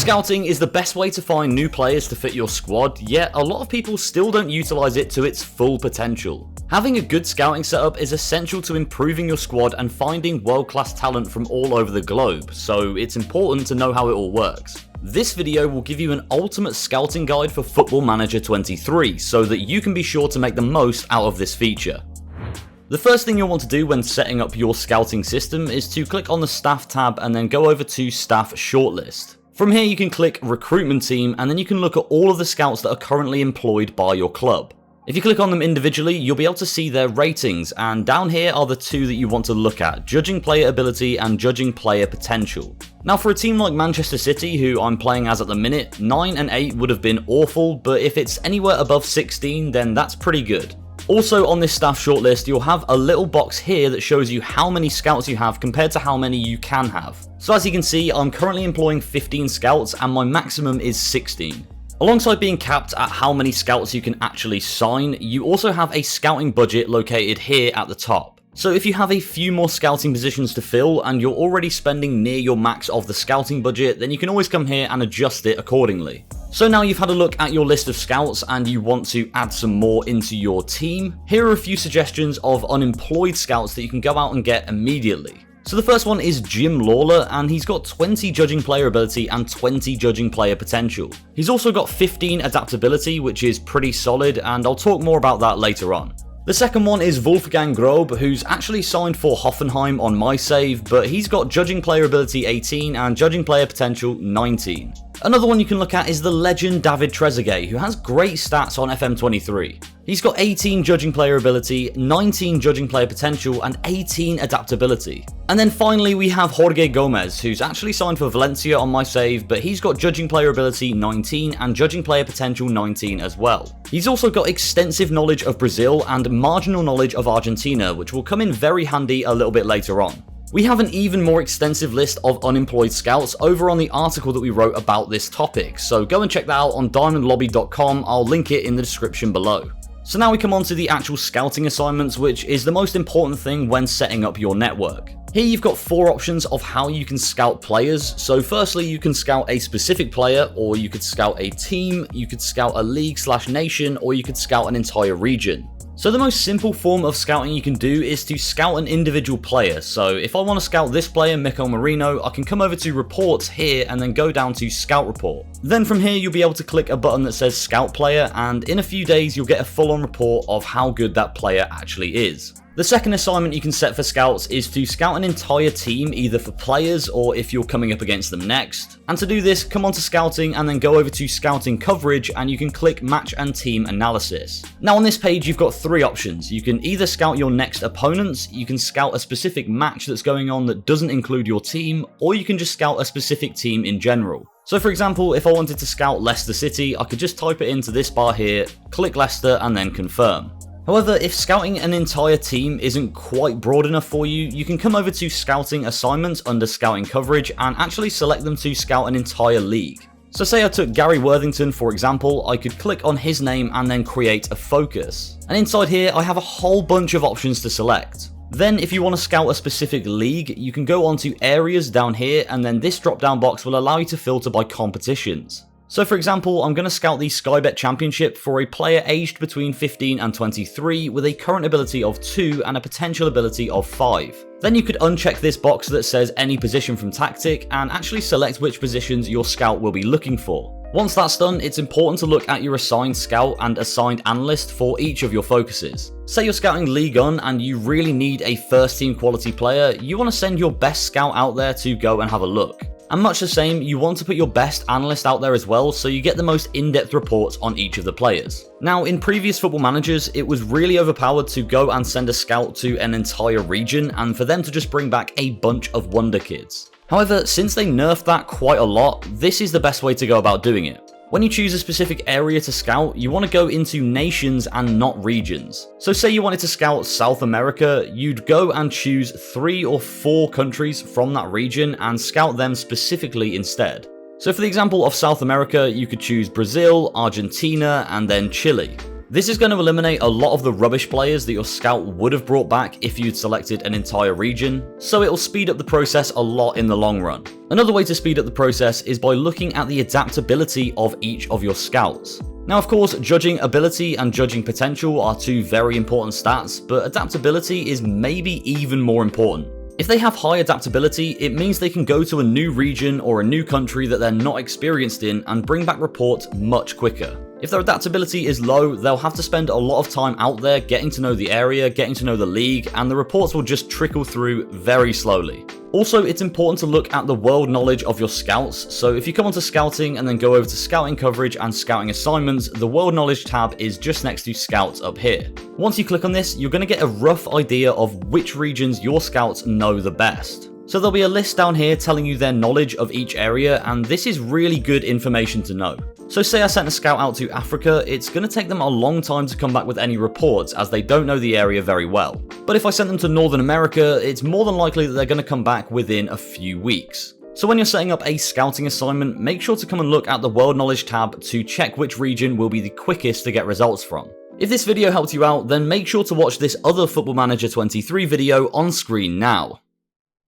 Scouting is the best way to find new players to fit your squad, yet a lot of people still don't utilize it to its full potential. Having a good scouting setup is essential to improving your squad and finding world-class talent from all over the globe, so it's important to know how it all works. This video will give you an ultimate scouting guide for Football Manager 23 so that you can be sure to make the most out of this feature. The first thing you'll want to do when setting up your scouting system is to click on the Staff tab and then go over to Staff Shortlist. From here you can click Recruitment Team and then you can look at all of the scouts that are currently employed by your club. If you click on them individually, you'll be able to see their ratings, and down here are the two that you want to look at, judging player ability and judging player potential. Now for a team like Manchester City, who I'm playing as at the minute, 9 and 8 would have been awful, but if it's anywhere above 16, then that's pretty good. Also on this staff shortlist, you'll have a little box here that shows you how many scouts you have compared to how many you can have. So as you can see, I'm currently employing 15 scouts and my maximum is 16. Alongside being capped at how many scouts you can actually sign, you also have a scouting budget located here at the top. So if you have a few more scouting positions to fill and you're already spending near your max of the scouting budget, then you can always come here and adjust it accordingly. So now you've had a look at your list of scouts and you want to add some more into your team, here are a few suggestions of unemployed scouts that you can go out and get immediately. So the first one is Jim Lawler, and he's got 20 judging player ability and 20 judging player potential. He's also got 15 adaptability, which is pretty solid, and I'll talk more about that later on. The second one is Wolfgang Grob, who's actually signed for Hoffenheim on my save, but he's got judging player ability 18 and judging player potential 19. Another one you can look at is the legend David Trezeguet, who has great stats on FM23. He's got 18 judging player ability, 19 judging player potential, and 18 adaptability. And then finally we have Jorge Gomez, who's actually signed for Valencia on my save, but he's got judging player ability 19 and judging player potential 19 as well. He's also got extensive knowledge of Brazil and marginal knowledge of Argentina, which will come in very handy a little bit later on. We have an even more extensive list of unemployed scouts over on the article that we wrote about this topic, so go and check that out on DiamondLobby.com, I'll link it in the description below. So now we come on to the actual scouting assignments, which is the most important thing when setting up your network. Here you've got 4 options of how you can scout players. So firstly, you can scout a specific player, or you could scout a team, you could scout a league/nation, or you could scout an entire region. So the most simple form of scouting you can do is to scout an individual player. So if I want to scout this player, Mikel Merino, I can come over to reports here and then go down to scout report. Then from here you'll be able to click a button that says scout player, and in a few days you'll get a full-on report of how good that player actually is. The second assignment you can set for scouts is to scout an entire team, either for players or if you're coming up against them next. And to do this, come on to scouting and then go over to scouting coverage and you can click match and team analysis. Now on this page you've got 3 options. You can either scout your next opponents, you can scout a specific match that's going on that doesn't include your team, or you can just scout a specific team in general. So for example, if I wanted to scout Leicester City, I could just type it into this bar here, click Leicester and then confirm. However, if scouting an entire team isn't quite broad enough for you, you can come over to Scouting Assignments under Scouting Coverage and actually select them to scout an entire league. So say I took Gary Worthington for example, I could click on his name and then create a focus. And inside here I have a whole bunch of options to select. Then if you want to scout a specific league, you can go onto areas down here and then this drop down box will allow you to filter by competitions. So for example, I'm going to scout the Sky Bet Championship for a player aged between 15 and 23 with a current ability of 2 and a potential ability of 5. Then you could uncheck this box that says any position from tactic and actually select which positions your scout will be looking for. Once that's done, it's important to look at your assigned scout and assigned analyst for each of your focuses. Say you're scouting Ligue 1 and you really need a first team quality player, you want to send your best scout out there to go and have a look. And much the same, you want to put your best analyst out there as well so you get the most in-depth reports on each of the players. Now in previous Football Managers, it was really overpowered to go and send a scout to an entire region and for them to just bring back a bunch of wonder kids. However, since they nerfed that quite a lot, this is the best way to go about doing it. When you choose a specific area to scout, you want to go into nations and not regions. So say you wanted to scout South America, you'd go and choose 3 or 4 countries from that region and scout them specifically instead. So for the example of South America, you could choose Brazil, Argentina, and then Chile. This is going to eliminate a lot of the rubbish players that your scout would have brought back if you'd selected an entire region, so it'll speed up the process a lot in the long run. Another way to speed up the process is by looking at the adaptability of each of your scouts. Now, of course, judging ability and judging potential are two very important stats, but adaptability is maybe even more important. If they have high adaptability, it means they can go to a new region or a new country that they're not experienced in and bring back reports much quicker. If their adaptability is low, they'll have to spend a lot of time out there getting to know the area, getting to know the league, and the reports will just trickle through very slowly. Also, it's important to look at the world knowledge of your scouts, so if you come onto scouting and then go over to scouting coverage and scouting assignments, the world knowledge tab is just next to scouts up here. Once you click on this, you're going to get a rough idea of which regions your scouts know the best. So there'll be a list down here telling you their knowledge of each area, and this is really good information to know. So say I sent a scout out to Africa, it's going to take them a long time to come back with any reports as they don't know the area very well. But if I sent them to Northern America, it's more than likely that they're going to come back within a few weeks. So when you're setting up a scouting assignment, make sure to come and look at the World Knowledge tab to check which region will be the quickest to get results from. If this video helped you out, then make sure to watch this other Football Manager 23 video on screen now.